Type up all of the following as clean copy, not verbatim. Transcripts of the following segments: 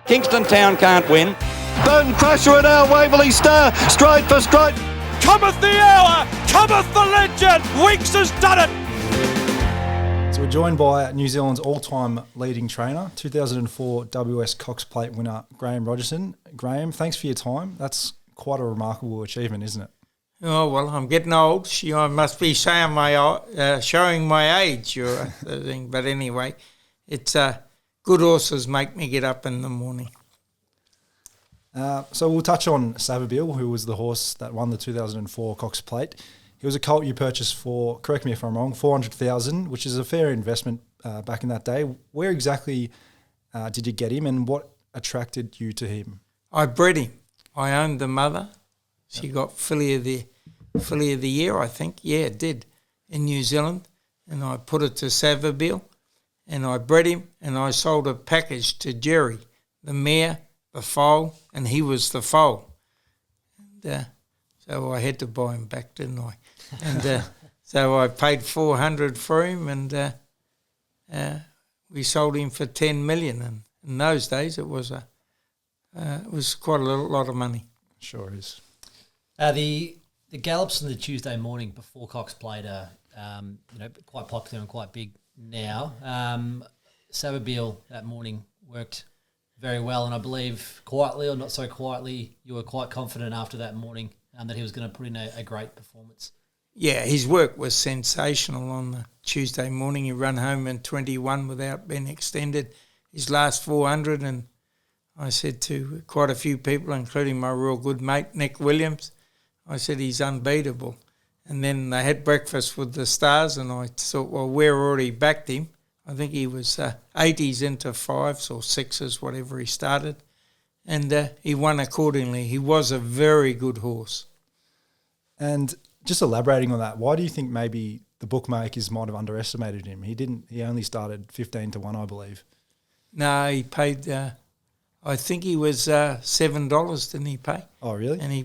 Kingston Town can't win. Bone Crusher and our Waverley Star, stride for stride. Cometh the hour, cometh the legend, Winks has done it. So we're joined by New Zealand's all-time leading trainer, 2004 WS Cox Plate winner, Graeme Rogerson. Graeme, thanks for your time. That's quite a remarkable achievement, isn't it? Oh, well, I'm getting old. I must be showing my age or the thing. But anyway, it's good horses make me get up in the morning. So we'll touch on Savabeel, who was the horse that won the 2004 Cox Plate. He was a colt you purchased for, correct me if I'm wrong, $400,000, which is a fair investment back in that day. Where exactly did you get him, and what attracted you to him? I bred him. I owned the mother. She got filly of the year, I think. Yeah, it did, in New Zealand. And I put it to Savabeel, and I bred him, and I sold a package to Jerry, the mare, the foal, and he was the foal. And, so I had to buy him back, didn't I? And so I paid $400 for him, and we sold him for $10 million. And in those days, it was quite a lot of money. Sure is. The gallops on the Tuesday morning before Cox Plate are quite popular and quite big now. Savabeel that morning worked very well, and I believe quietly or not so quietly, you were quite confident after that morning that he was going to put in a great performance. Yeah, his work was sensational on the Tuesday morning. He ran home in 21 without being extended. His last 400, and I said to quite a few people, including my real good mate, Nick Williams, I said he's unbeatable. And then they had breakfast with the stars, and I thought, well, we've already backed him. I think he was 80s into 5s or 6s, whatever he started. And he won accordingly. He was a very good horse. And just elaborating on that, why do you think maybe the bookmakers might have underestimated him? He only started 15-1, I believe. No, he paid, I think he was $7, didn't he pay? Oh, really? And he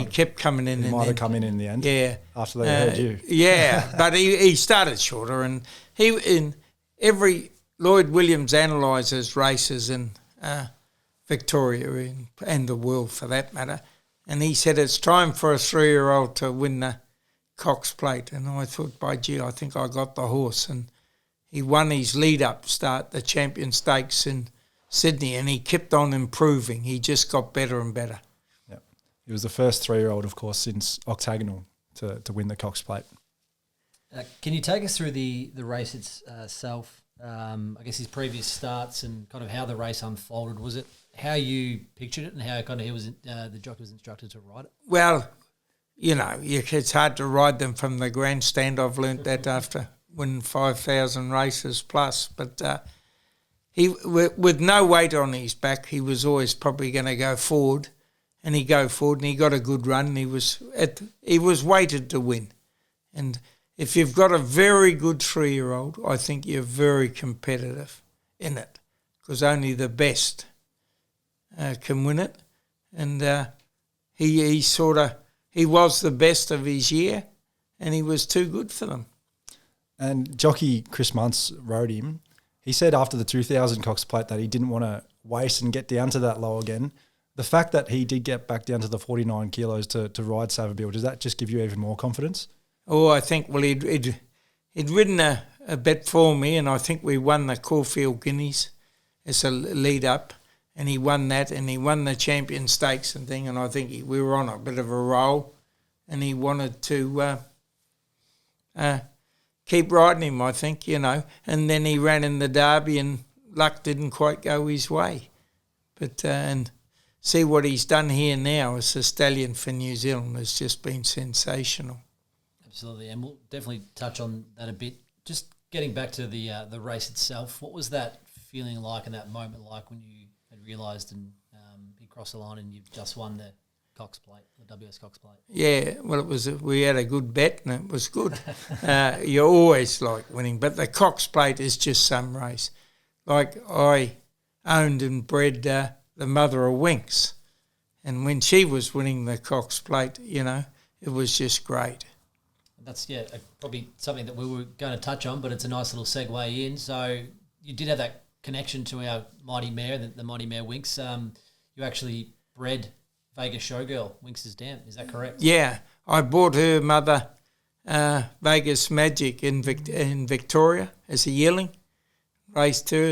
kept coming in. He might have come in the end. Yeah. After they heard you. Yeah, but he started shorter, and Lloyd Williams analyses races in Victoria and the world for that matter, and he said it's time for a 3-year-old to win the Cox Plate, and I thought, by gee, I think I got the horse, and he won his lead-up start, the Champion Stakes in Sydney, and he kept on improving. He just got better and better. Yeah, he was the first 3-year-old, of course, since Octagonal to win the Cox Plate. Can you take us through the race itself? I guess his previous starts and kind of how the race unfolded. Was it how you pictured it and how kind of the jockey was instructed to ride it? Well, it's hard to ride them from the grandstand. I've learnt that after winning 5,000 races plus. But he, with no weight on his back, he was always probably going to go forward, and he got a good run. He was weighted to win, and if you've got a very good 3-year-old, I think you're very competitive in it, because only the best can win it. And he was the best of his year, and he was too good for them. And jockey Chris Muntz rode him. He said after the 2000 Cox Plate that he didn't want to waste and get down to that low again. The fact that he did get back down to the 49 kilos to ride Savabeel, does that just give you even more confidence? Oh, I think, well, he'd ridden a bet for me, and I think we won the Caulfield Guineas as a lead-up, and he won that, and he won the Champion Stakes and thing, and I think we were on a bit of a roll, and he wanted to keep riding him, I think, and then he ran in the Derby, and luck didn't quite go his way. But and see what he's done here now as a stallion for New Zealand has just been sensational. Absolutely, and we'll definitely touch on that a bit. Just getting back to the race itself, what was that feeling like in that moment like when you had realised and you crossed the line and you've just won the Cox Plate, the WS Cox Plate? Yeah, well, we had a good bet and it was good. You always like winning, but the Cox Plate is just some race. Like I owned and bred the mother of Winks, and when she was winning the Cox Plate, it was just great. That's probably something that we were going to touch on, but it's a nice little segue in. So you did have that connection to our mighty mare, the mighty mare Winx. You actually bred Vegas Showgirl, Winx's dam. Is that correct? Yeah, I bought her mother Vegas Magic in Victoria as a yearling, raced her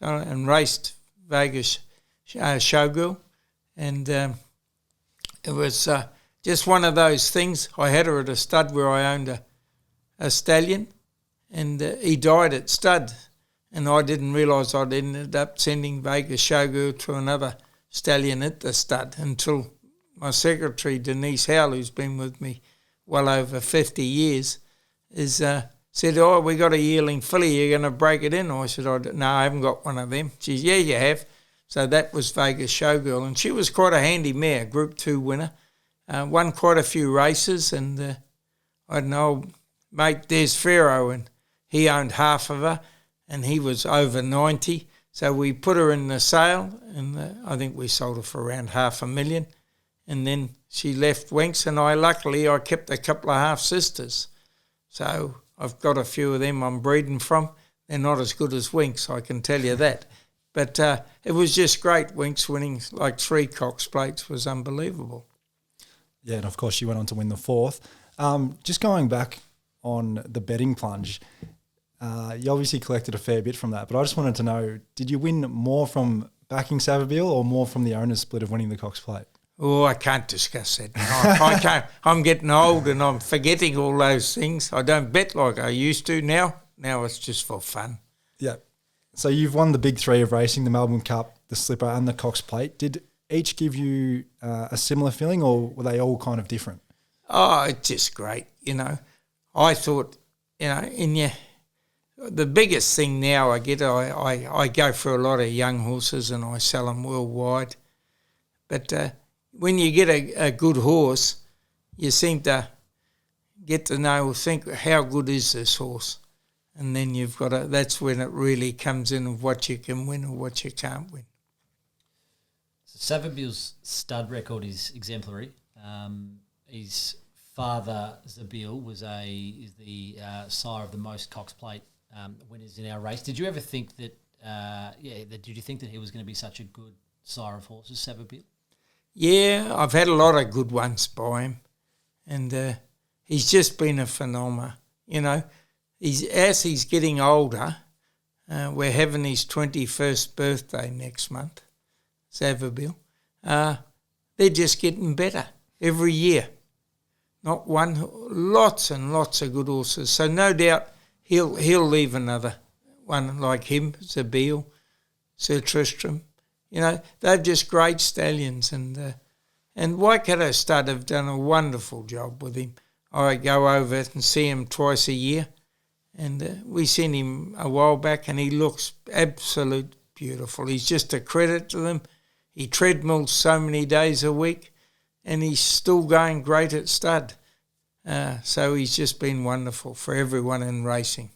and raced Vegas Showgirl, and it was just one of those things. I had her at a stud where I owned a stallion, and he died at stud, and I didn't realise I'd ended up sending Vegas Showgirl to another stallion at the stud until my secretary, Denise Howell, who's been with me well over 50 years, said, "Oh, we got a yearling filly, you're going to break it in?" I said, "No, I haven't got one of them." She said, "Yeah, you have." So that was Vegas Showgirl, and she was quite a handy mare, Group 2 winner, won quite a few races, and I had an old mate, Des Farrow, and he owned half of her, and he was over 90, so we put her in the sale, and I think we sold her for around $500,000, and then she left Winx, and luckily I kept a couple of half-sisters, so I've got a few of them I'm breeding from. They're not as good as Winx, I can tell you that. But it was just great. Winx winning like 3 Cox Plates was unbelievable. Yeah, and of course she went on to win the 4th. Just going back on the betting plunge, you obviously collected a fair bit from that, but I just wanted to know, did you win more from backing Savabeel or more from the owner's split of winning the Cox Plate? Oh, I can't discuss that. I can't. I'm getting old and I'm forgetting all those things. I don't bet like I used to now. Now it's just for fun. Yeah. So you've won the big 3 of racing, the Melbourne Cup, the Slipper and the Cox Plate. Did each give you a similar feeling or were they all kind of different? Oh, it's just great, I thought, the biggest thing now I get, I go for a lot of young horses and I sell them worldwide. But when you get a good horse, you seem to get to think how good is this horse? And then that's when it really comes in of what you can win or what you can't win. So Savabeel's stud record is exemplary. His father, Savabeel, is the sire of the most Cox Plate winners in our race. Did you ever think that, did you think that he was going to be such a good sire of horses, Savabeel? Yeah, I've had a lot of good ones by him. And he's just been a phenomenon, As he's getting older, we're having his 21st birthday next month, Savabeel. They're just getting better every year. Not one, lots and lots of good horses. So no doubt he'll leave another one like him, Savabeel, Sir Tristram. They're just great stallions. And Waikato Stud have done a wonderful job with him. I go over and see him twice a year. And we seen him a while back and he looks absolute beautiful. He's just a credit to them. He treadmills so many days a week and he's still going great at stud. So he's just been wonderful for everyone in racing.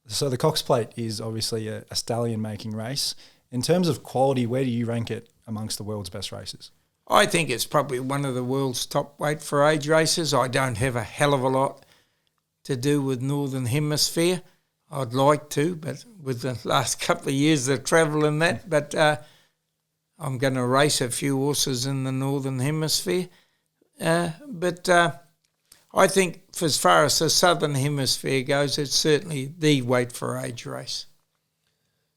So the Cox Plate is obviously a stallion-making race. In terms of quality, where do you rank it amongst the world's best races? I think it's probably one of the world's top weight for age races. I don't have a hell of a lot to do with Northern Hemisphere. I'd like to, but with the last couple of years of travel and that, but I'm going to race a few horses in the Northern Hemisphere. But I think as far as the Southern Hemisphere goes, it's certainly the weight for age race.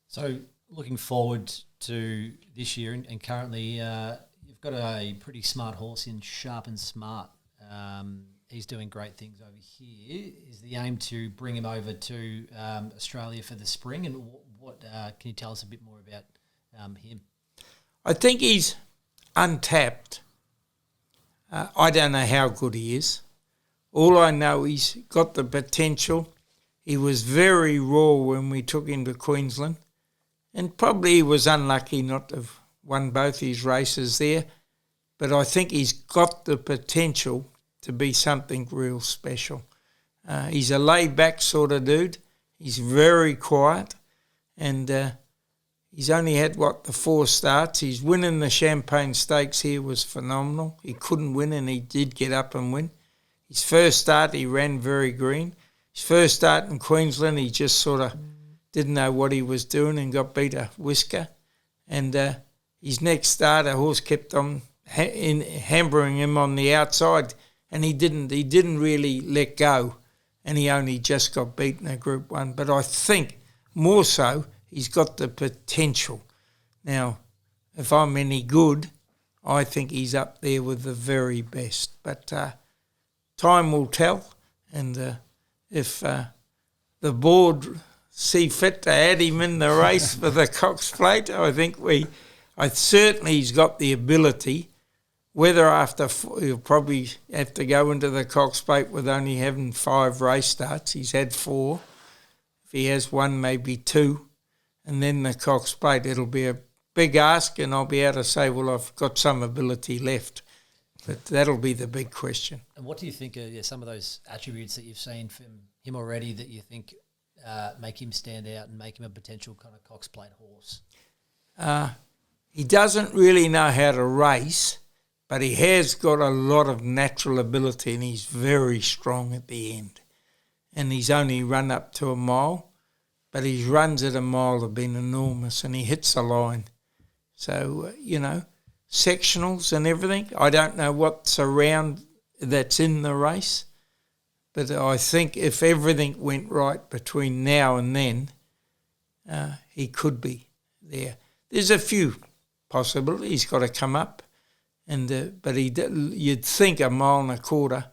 So looking forward to this year, and currently you've got a pretty smart horse in Sharp and Smart. He's doing great things over here. Is the aim to bring him over to Australia for the spring? And what can you tell us a bit more about him? I think he's untapped. I don't know how good he is. All I know, he's got the potential. He was very raw when we took him to Queensland. And probably he was unlucky not to have won both his races there. But I think he's got the potential to be something real special. He's a laid-back sort of dude. He's very quiet. And he's only had, the 4 starts. He's winning the Champagne Stakes here was phenomenal. He couldn't win and he did get up and win. His first start, he ran very green. His first start in Queensland, he just sort of didn't know what he was doing and got beat a whisker. And his next start, a horse kept on hammering him on the outside, and he didn't really let go, and he only just got beaten a Group 1. But I think more so he's got the potential. Now, if I'm any good, I think he's up there with the very best. But time will tell, and if the board see fit to add him in the race for the Cox Plate, I certainly he's got the ability. Whether after he'll probably have to go into the Cox Plate with only having 5 race starts. He's had 4. If he has 1, maybe 2, and then the Cox Plate, it'll be a big ask, and I'll be able to say, well, I've got some ability left. But that'll be the big question. And what do you think are some of those attributes that you've seen from him already that you think make him stand out and make him a potential kind of Cox Plate horse? He doesn't really know how to race, but he has got a lot of natural ability, and he's very strong at the end. And he's only run up to a mile, but his runs at a mile have been enormous, and he hits the line. So, sectionals and everything, I don't know what's around that's in the race, but I think if everything went right between now and then, he could be there. There's a few possibilities. He's got to come up, but you'd think a mile and a quarter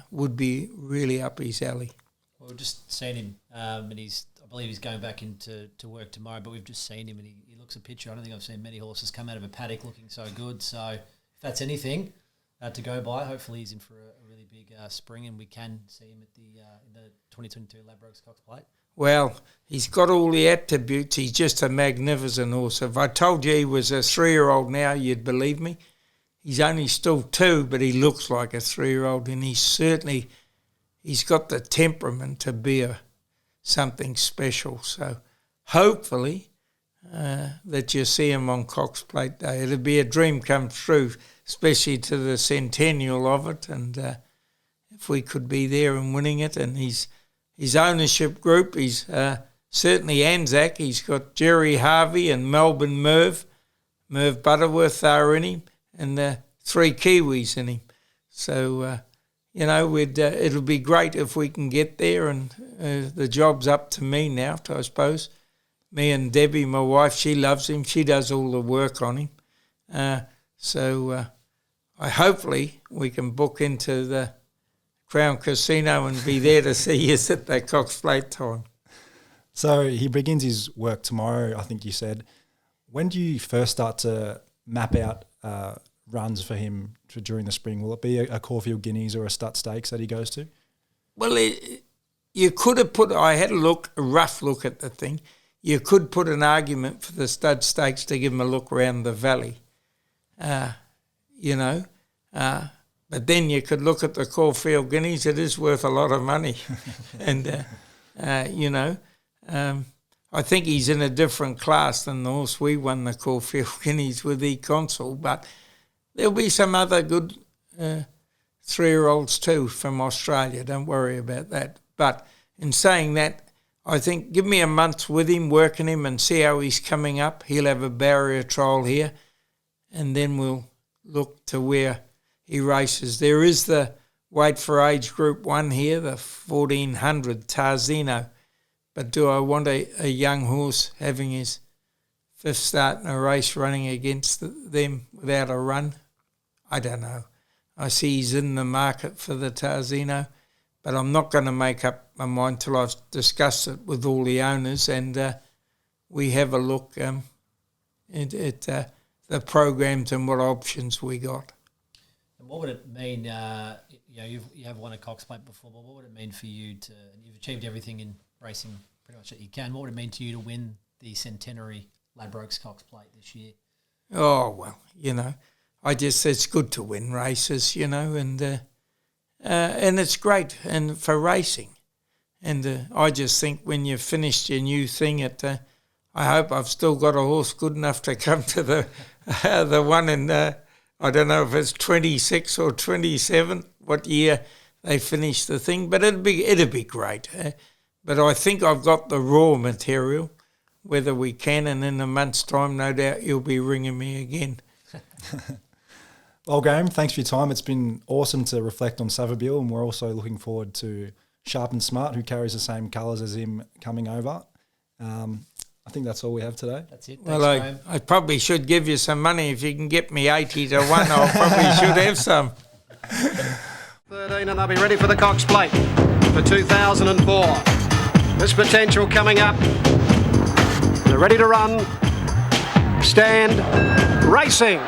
would be really up his alley. Well, we've just seen him, and I believe he's going back into work tomorrow, but we've just seen him, and he looks a picture. I don't think I've seen many horses come out of a paddock looking so good. So if that's anything to go by, hopefully he's in for a really big spring, and we can see him at in the 2022 Ladbrokes Cox Plate. Well, he's got all the attributes. He's just a magnificent horse. If I told you he was a 3-year-old now, you'd believe me. He's only still 2, but he looks like a 3-year-old, and he's got the temperament to be something special. So hopefully that you see him on Cox Plate Day. It'll be a dream come true, especially to the centennial of it, and if we could be there and winning it. And his ownership group, he's certainly Anzac. He's got Jerry Harvey and Melbourne Merv Butterworth are in him, and 3 Kiwis in him. So, it'll be great if we can get there, and the job's up to me now, I suppose. Me and Debbie, my wife, she loves him. She does all the work on him. So hopefully we can book into the Crown Casino and be there to see us at the Cox Plate time. So he begins his work tomorrow, I think you said. When do you first start to map out runs for him during the spring? Will it be a Caulfield Guineas or a Stud Stakes that he goes to? Well, you could have I had a rough look at the thing. You could put an argument for the Stud Stakes to give him a look around the valley, but then you could look at the Caulfield Guineas. It is worth a lot of money. And, I think he's in a different class than the horse we won the Caulfield Guineas with E-Consul, but there'll be some other good 3-year-olds too from Australia. Don't worry about that. But in saying that, I think give me a month with him, working him, and see how he's coming up. He'll have a barrier trial here, and then we'll look to where he races. There is the weight for age Group 1 here, the 1400 Tarzino. But do I want a young horse having his 5th start in a race running against them without a run? I don't know. I see he's in the market for the Tarzino, but I'm not going to make up my mind till I've discussed it with all the owners, and we have a look at the programs and what options we got. And what would it mean, you have won a Cox Plate before, but what would it mean for you and you've achieved everything in racing pretty much that you can, what would it mean to you to win the Centenary Ladbrokes Cox Plate this year? Oh, well, it's good to win races, and it's great and for racing. And I just think when you've finished your new thing I hope I've still got a horse good enough to come to the one in, I don't know if it's 26 or 27, what year they finish the thing, but it'd be great. But I think I've got the raw material, whether we can, and in a month's time, no doubt you'll be ringing me again. Well, Graeme, thanks for your time. It's been awesome to reflect on Savabeel, and we're also looking forward to Sharp and Smart, who carries the same colours as him, coming over. I think that's all we have today. That's it. Well, Thanks, Graeme. I probably should give you some money. If you can get me 80 to 1, I probably should have some. 13, and they'll be ready for the Cox Plate for 2004. This potential coming up. They're ready to run. Stand. Racing.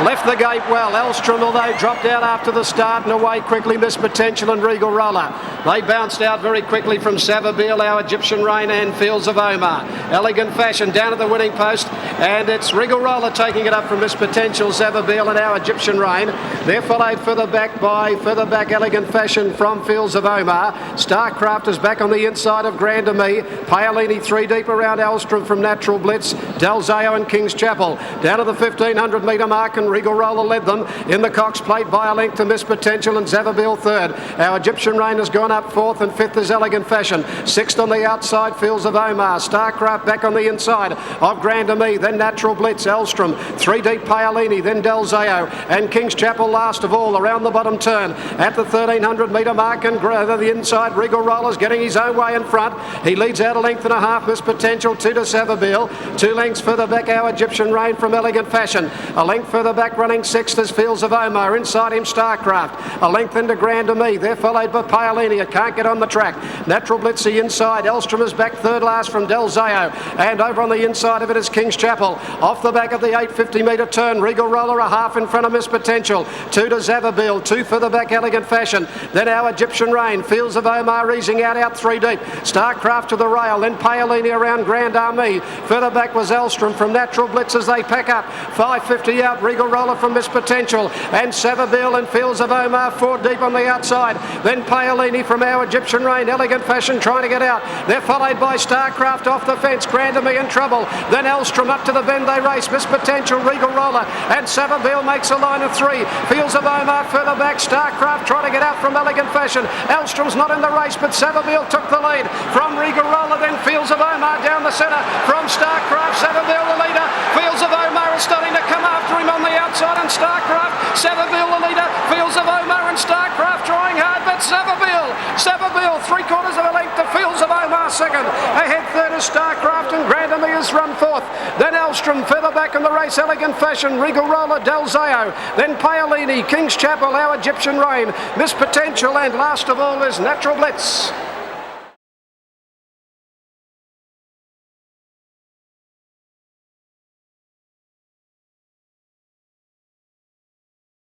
Left the gate well. Elstrom, although dropped out after the start and away quickly, Miss Potential and Regal Roller. They bounced out very quickly from Savabeel, Our Egyptian Rain and Fields of Omar. Elegant Fashion down at the winning post, and it's Regal Roller taking it up from Miss Potential, Savabeel and Our Egyptian Rain. They're followed further back Elegant Fashion from Fields of Omar. Starcraft is back on the inside of Grand Ami. Paolini 3 deep around Elstrom from Natural Blitz. Delzeo and King's Chapel. Down to the 1500 metre mark, and Regal Roller led them in the Cox Plate by a length to Miss Potential and Savabeel third. Our Egyptian Rain has gone up fourth, and fifth is Elegant Fashion. Sixth on the outside, Fields of Omar. Starcraft back on the inside of Grand Ami, then Natural Blitz, Elstrom. 3 deep Paolini, then Delzeo and King's Chapel last of all around the bottom turn at the 1300 metre mark, and the inside Regal Roller's getting his own way in front. He leads out a length and a half, Miss Potential, 2 to Savabeel. 2 lengths further back, Our Egyptian Rain from Elegant Fashion. A length further back, running sixth is Fields of Omar. Inside him, Starcraft. A length into Grand Ami. They're followed by Paolini. It can't get on the track. Natural Blitz the inside. Elstrom is back third last from Delzeo. And over on the inside of it is King's Chapel. Off the back of the 850 metre turn, Regal Roller a half in front of Miss Potential. 2 to Savabeel. 2 further back, Elegant Fashion. Then Our Egyptian Rain. Fields of Omar easing out 3 deep. Starcraft to the rail. Then Paolini around Grand Ami. Further back was Elstrom from Natural Blitz as they pack up. 550 out, Regal Roller from Miss Potential, and Savabeel and Fields of Omar 4 deep on the outside. Then Paolini from Our Egyptian Rain. Elegant Fashion trying to get out. They're followed by Starcraft off the fence. Grand Ami in trouble. Then Elstrom up to the bend they race. Miss Potential, Regal Roller, and Savabeel makes a line of 3. Fields of Omar further back. Starcraft trying to get out from Elegant Fashion. Elstrom's not in the race, but Savabeel took the lead from Regal Roller. Then Fields of Omar down the centre from Starcraft. Savabeel the leader. Fields of Omar is starting to come after him on the outside, and Starcraft. Savabeel the leader. Fields of Omar and Starcraft trying hard, but Savabeel 3/4 of a length to Fields of Omar second. Ahead third is Starcraft, and Grand Ami has run fourth. Then Elstrom further back in the race. Elegant Fashion, Regal Roller, Delzeo. Then Paolini, King's Chapel, Our Egyptian Rain, Miss Potential, and last of all is Natural Blitz.